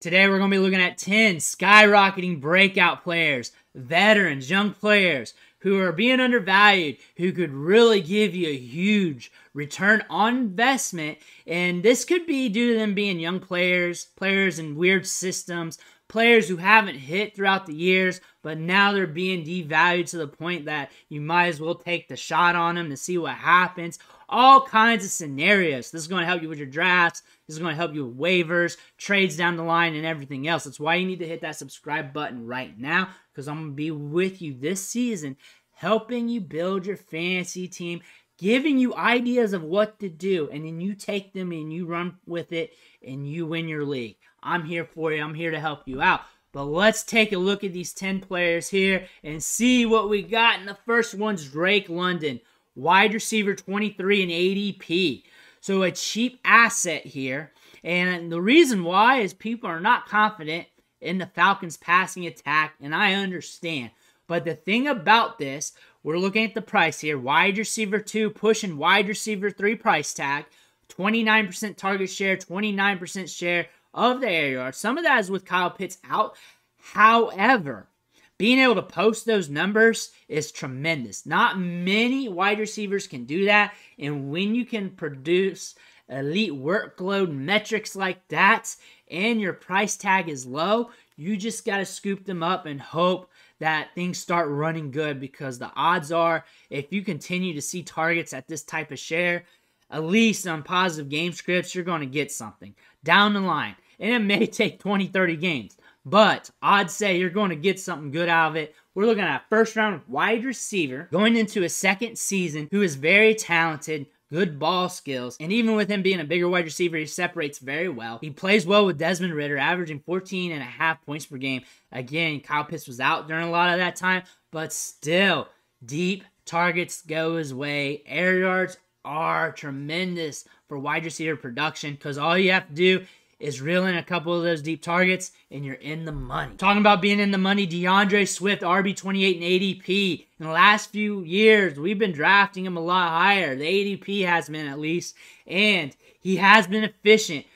Today we're going to be looking at 10 skyrocketing breakout players, veterans, young players who are being undervalued, who could really give you a huge return on investment. And this could be due to them being young players, players in weird systems, players who haven't hit throughout the years, but now they're being devalued to the point that you might as well take the shot on them to see what happens. All kinds of scenarios. This is going to help you with your drafts. This is going to help you with waivers, trades down the line, and everything else. That's why you need to hit that subscribe button right now, because I'm going to be with you this season, helping you build your fantasy team, giving you ideas of what to do, and then you take them and you run with it, and you win your league. I'm here for you. I'm here to help you out. But let's take a look at these 10 players here and see what we got. And the first one's Drake London, wide receiver 23 in ADP. So a cheap asset here. And the reason why is people are not confident in the Falcons' passing attack, and I understand. But the thing about this, we're looking at the price here. Wide receiver 2 pushing wide receiver 3 price tag. 29% target share, 29% share of the air yards. Some of that is with Kyle Pitts out. However, being able to post those numbers is tremendous. Not many wide receivers can do that. And when you can produce elite workload metrics like that and your price tag is low, you just got to scoop them up and hope that things start running good, because the odds are, if you continue to see targets at this type of share, at least on positive game scripts, you're going to get something down the line. And it may take 20, 30 games, but I'd say you're going to get something good out of it. We're looking at first round wide receiver going into a second season who is very talented, good ball skills, and even with him being a bigger wide receiver, he separates very well. He plays well with Desmond Ridder, averaging 14.5 points per game. Again, Kyle Pitts was out during a lot of that time, but still, deep targets go his way. Air yards are tremendous for wide receiver production, because all you have to do is reel in a couple of those deep targets, and you're in the money. Talking about being in the money, DeAndre Swift, RB28 in ADP. In the last few years, we've been drafting him a lot higher. The ADP has been, at least, and he has been efficient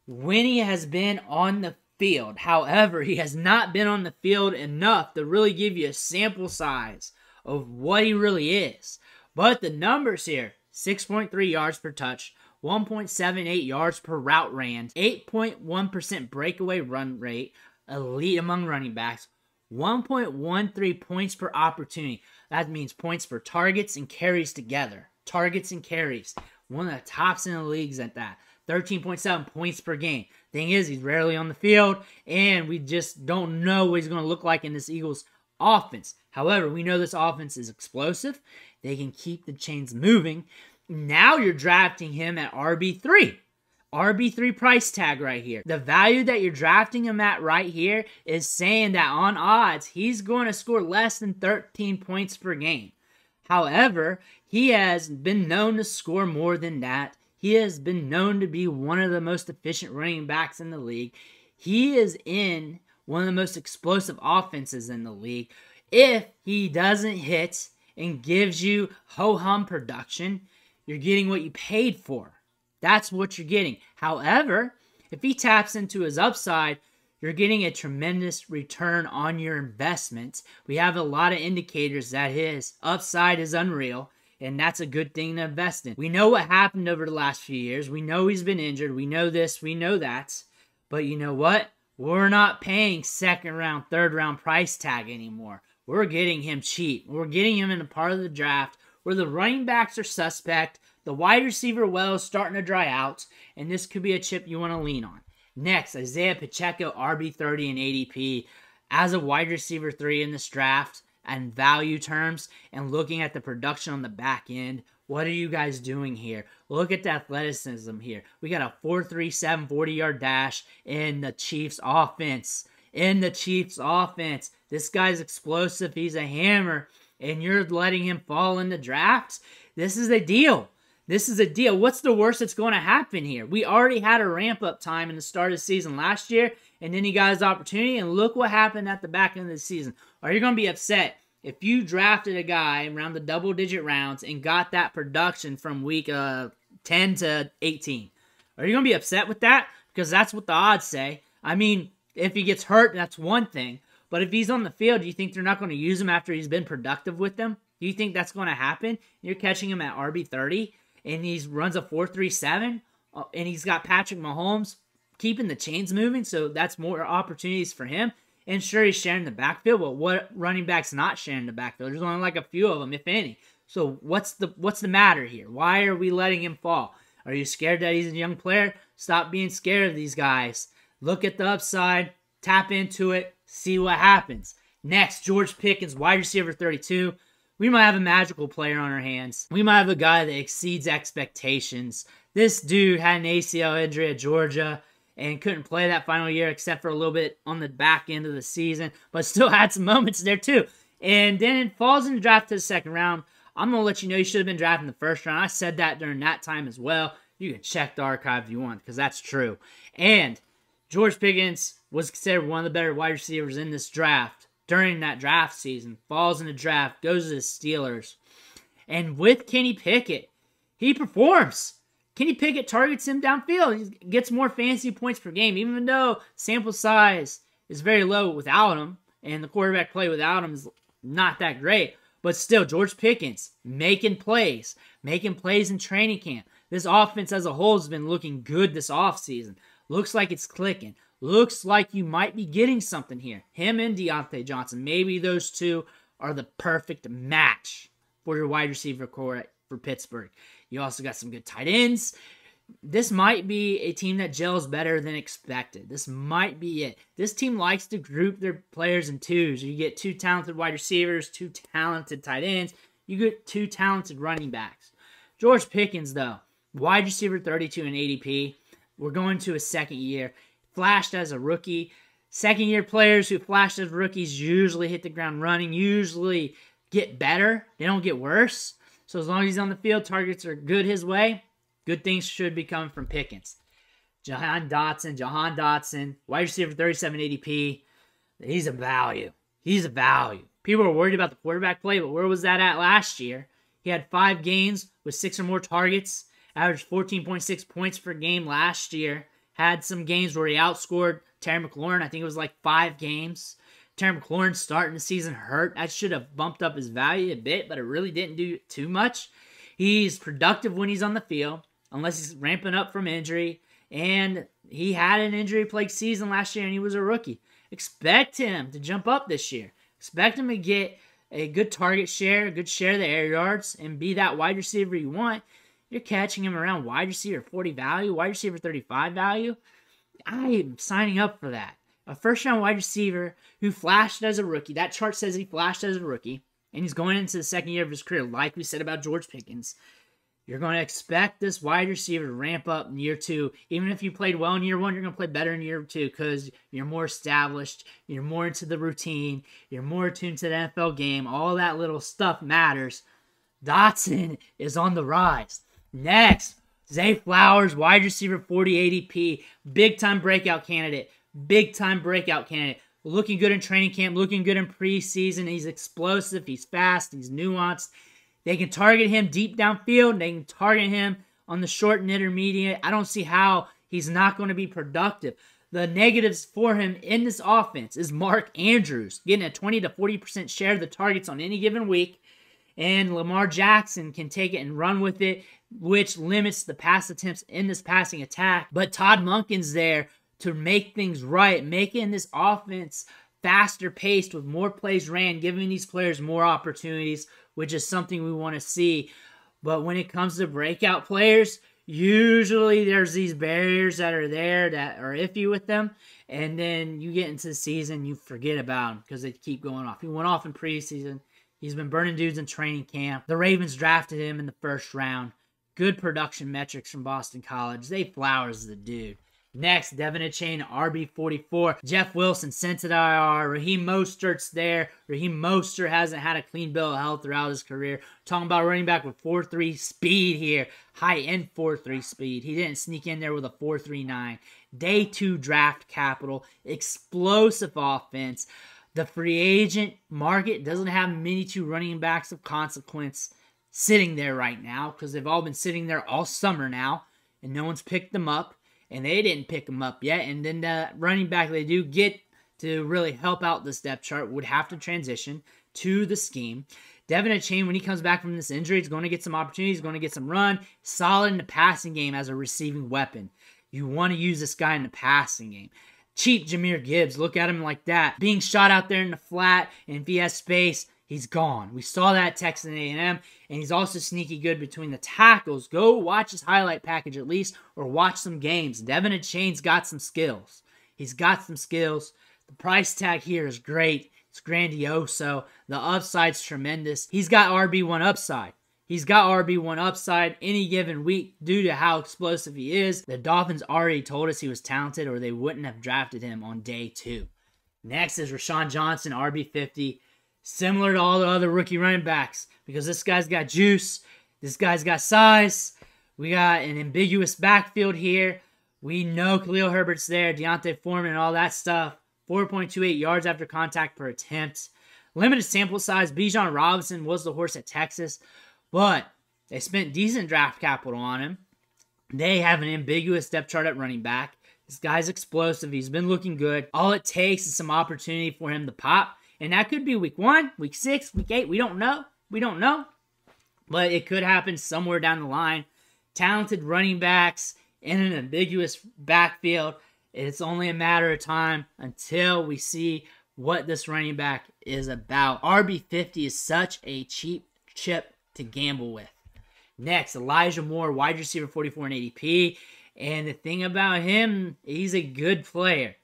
when he has been on the field. However, he has not been on the field enough to really give you a sample size of what he really is. But the numbers here, 6.3 yards per touch, 1.78 yards per route ran, 8.1% breakaway run rate, elite among running backs, 1.13 points per opportunity. That means points for targets and carries together. Targets and carries. One of the tops in the leagues at that. 13.7 points per game. Thing is, he's rarely on the field, and we just don't know what he's going to look like in this Eagles offense. However, we know this offense is explosive. They can keep the chains moving. Now you're drafting him at RB3. RB3 price tag right here. The value that you're drafting him at right here is saying that on odds, he's going to score less than 13 points per game. However, he has been known to score more than that. He has been known to be one of the most efficient running backs in the league. He is in one of the most explosive offenses in the league. If he doesn't hit and gives you ho-hum production, you're getting what you paid for. That's what you're getting. However, if he taps into his upside, you're getting a tremendous return on your investment. We have a lot of indicators that his upside is unreal, and that's a good thing to invest in. We know what happened over the last few years. We know he's been injured. We know this. We know that. But you know what? We're not paying second round, third round price tag anymore. We're getting him cheap. We're getting him in a part of the draft where the running backs are suspect, the wide receiver well is starting to dry out, and this could be a chip you want to lean on. Next, Isaiah Pacheco, RB30 in ADP, as a wide receiver 3 in this draft, and value terms, and looking at the production on the back end. What are you guys doing here? Look at the athleticism here. We got a 4.37 40-yard dash in the Chiefs offense. This guy's explosive. He's a hammer. And you're letting him fall in the drafts? This is a deal. What's the worst that's going to happen here? We already had a ramp-up time in the start of the season last year, and then he got his opportunity, and look what happened at the back end of the season. Are you going to be upset if you drafted a guy around the double-digit rounds and got that production from week 10 to 18? Are you going to be upset with that? Because that's what the odds say. I mean, if he gets hurt, that's one thing. But if he's on the field, do you think they're not going to use him after he's been productive with them? Do you think that's going to happen? You're catching him at RB30, and he runs a 4.37, and he's got Patrick Mahomes keeping the chains moving, so that's more opportunities for him. And sure, he's sharing the backfield, but what running back's not sharing the backfield? There's only like a few of them, if any. So what's the matter here? Why are we letting him fall? Are you scared that he's a young player? Stop being scared of these guys. Look at the upside, tap into it, see what happens. Next, George Pickens, wide receiver 32. We might have a magical player on our hands. We might have a guy that exceeds expectations. This dude had an ACL injury at Georgia and couldn't play that final year except for a little bit on the back end of the season, but still had some moments there too. And then it falls in the draft to the second round. I'm going to let you know you should have been drafted in the first round. I said that during that time as well. You can check the archive if you want, because that's true. And George Pickens was considered one of the better wide receivers in this draft. During that draft season, falls in the draft, goes to the Steelers. And with Kenny Pickett, he performs. Kenny Pickett targets him downfield. He gets more fantasy points per game, even though sample size is very low without him, and the quarterback play without him is not that great. But still, George Pickens making plays in training camp. This offense as a whole has been looking good this offseason. Looks like it's clicking. Looks like you might be getting something here. Him and Deontay Johnson, maybe those two are the perfect match for your wide receiver core for Pittsburgh. You also got some good tight ends. This might be a team that gels better than expected. This might be it. This team likes to group their players in twos. You get two talented wide receivers, two talented tight ends. You get two talented running backs. George Pickens, though, wide receiver 32 in ADP. We're going to his second year. Flashed as a rookie. Second-year players who flashed as rookies usually hit the ground running, usually get better. They don't get worse. So as long as he's on the field, targets are good his way. Good things should be coming from Pickens. Jahan Dotson, wide receiver 37 ADP. He's a value. He's a value. People were worried about the quarterback play, but where was that at last year? He had 5 games with 6 or more targets, averaged 14.6 points per game last year. Had some games where he outscored Terry McLaurin. I think it was like 5 games. Terry McLaurin starting the season hurt. That should have bumped up his value a bit, but it really didn't do too much. He's productive when he's on the field, unless he's ramping up from injury. And he had an injury-plagued season last year, and he was a rookie. Expect him to jump up this year. Expect him to get a good target share, a good share of the air yards, and be that wide receiver you want. You're catching him around wide receiver 40 value, wide receiver 35 value. I am signing up for that. A first-round wide receiver who flashed as a rookie. That chart says he flashed as a rookie, and he's going into the second year of his career, like we said about George Pickens. You're going to expect this wide receiver to ramp up in year 2. Even if you played well in year 1, you're going to play better in year 2 because you're more established, you're more into the routine, you're more attuned to the NFL game. All that little stuff matters. Dotson is on the rise. Next, Zay Flowers, wide receiver 40 ADP. Big-time breakout candidate. Big-time breakout candidate. Looking good in training camp, looking good in preseason. He's explosive, he's fast, he's nuanced. They can target him deep downfield. They can target him on the short and intermediate. I don't see how he's not going to be productive. The negatives for him in this offense is Mark Andrews getting a 20 to 40% share of the targets on any given week. And Lamar Jackson can take it and run with it, which limits the pass attempts in this passing attack. But Todd Monken's there to make things right, making this offense faster paced with more plays ran, giving these players more opportunities, which is something we want to see. But when it comes to breakout players, usually there's these barriers that are there that are iffy with them, and then you get into the season, you forget about them because they keep going off. He went off in preseason. He's been burning dudes in training camp. The Ravens drafted him in the first round. Good production metrics from Boston College. Zay Flowers is the dude. Next, Devin Achane, RB44. Jeff Wilson sent to the IR. Raheem Mostert's there. Raheem Mostert hasn't had a clean bill of health throughout his career. Talking about running back with 4.3 speed here. High-end 4.3 speed. He didn't sneak in there with a 4.39. Day 2 draft capital. Explosive offense. The free agent market doesn't have many 2 running backs of consequence sitting there right now because they've all been sitting there all summer now, and no one's picked them up. and they didn't pick him up yet. And then the running back they do get to really help out this depth chart would have to transition to the scheme. Devin Achane, when he comes back from this injury, he's going to get some opportunities, he's going to get some run. Solid in the passing game as a receiving weapon. You want to use this guy in the passing game. Cheap Jahmyr Gibbs, look at him like that. Being shot out there in the flat, and if he has space, he's gone. We saw that at Texas A&M, and he's also sneaky good between the tackles. Go watch his highlight package at least, or watch some games. Devin Achane's got some skills. He's got some skills. The price tag here is great. It's grandioso. The upside's tremendous. He's got RB1 upside. He's got RB1 upside any given week due to how explosive he is. The Dolphins already told us he was talented, or they wouldn't have drafted him on day 2. Next is Rashawn Johnson, RB50. Similar to all the other rookie running backs, because this guy's got juice. This guy's got size. We got an ambiguous backfield here. We know Khalil Herbert's there, Deontay Foreman, and all that stuff. 4.28 yards after contact per attempt. Limited sample size. Bijan Robinson was the horse at Texas, but they spent decent draft capital on him. They have an ambiguous depth chart at running back. This guy's explosive. He's been looking good. All it takes is some opportunity for him to pop, and that could be week 1, week 6, week 8. We don't know. We don't know, but it could happen somewhere down the line. Talented running backs in an ambiguous backfield. It's only a matter of time until we see what this running back is about. RB50 is such a cheap chip to gamble with. Next, Elijah Moore, wide receiver, 44 in ADP. And the thing about him, he's a good player.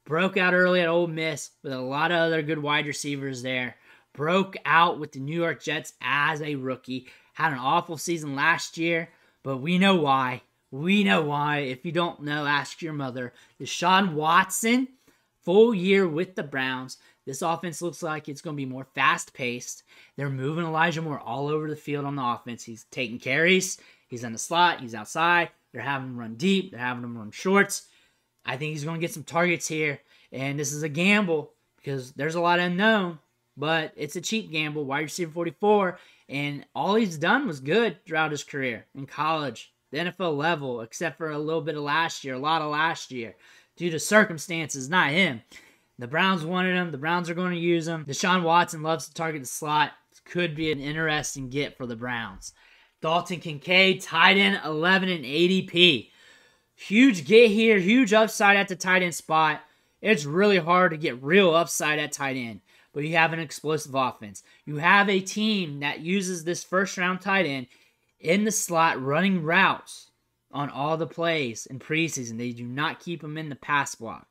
Broke out early at Ole Miss with a lot of other good wide receivers there. Broke out with the New York Jets as a rookie. Had an awful season last year, but we know why. We know why. If you don't know, ask your mother. Deshaun Watson, full year with the Browns. This offense looks like it's going to be more fast-paced. They're moving Elijah Moore all over the field on the offense. He's taking carries. He's in the slot. He's outside. They're having him run deep. They're having him run shorts. I think he's going to get some targets here. And this is a gamble because there's a lot unknown. But it's a cheap gamble. Wide receiver 44. And all he's done was good throughout his career in college. The NFL level, except for a little bit of last year, a lot of last year, due to circumstances, not him. The Browns wanted him. The Browns are going to use him. Deshaun Watson loves to target the slot. Could be an interesting get for the Browns. Dalton Kincaid, tight end, 11 in ADP. Huge get here, huge upside at the tight end spot. It's really hard to get real upside at tight end, but you have an explosive offense. You have a team that uses this first-round tight end in the slot running routes on all the plays in preseason. They do not keep him in the pass block.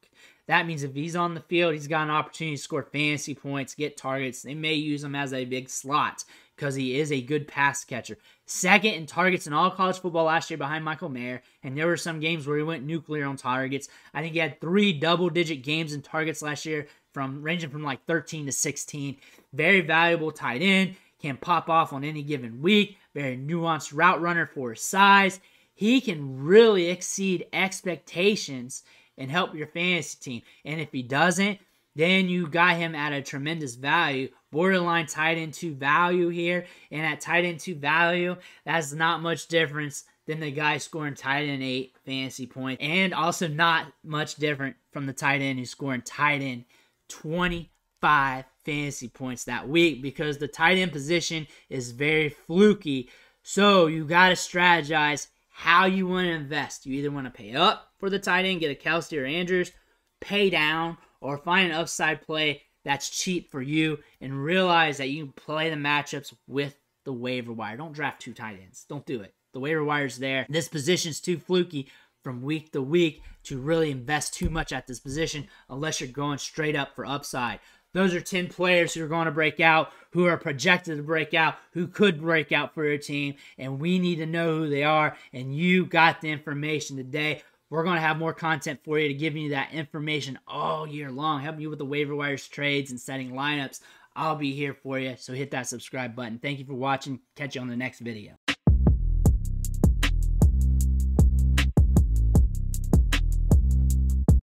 That means if he's on the field, he's got an opportunity to score fantasy points, get targets. They may use him as a big slot because he is a good pass catcher. Second in targets in all college football last year behind Michael Mayer, and there were some games where he went nuclear on targets. I think he had 3 double-digit games in targets last year, ranging from like 13 to 16. Very valuable tight end. Can pop off on any given week. Very nuanced route runner for his size. He can really exceed expectations and help your fantasy team. And if he doesn't, then you got him at a tremendous value. Borderline tight end 2 value here. And at tight end 2 value, that's not much difference than the guy scoring tight end 8 fantasy points. And also not much different from the tight end who's scoring tight end 25 fantasy points that week, because the tight end position is very fluky. So you got to strategize how you want to invest. You either want to pay up for the tight end, get a Kelsey or Andrews, pay down, or find an upside play that's cheap for you and realize that you can play the matchups with the waiver wire. Don't draft 2 tight ends. Don't do it. The waiver wire's there. This position's too fluky from week to week to really invest too much at this position unless you're going straight up for upside. Those are 10 players who are going to break out, who are projected to break out, who could break out for your team, and we need to know who they are, and you got the information today. We're going to have more content for you to give you that information all year long, helping you with the waiver wires, trades, and setting lineups. I'll be here for you, so hit that subscribe button. Thank you for watching. Catch you on the next video.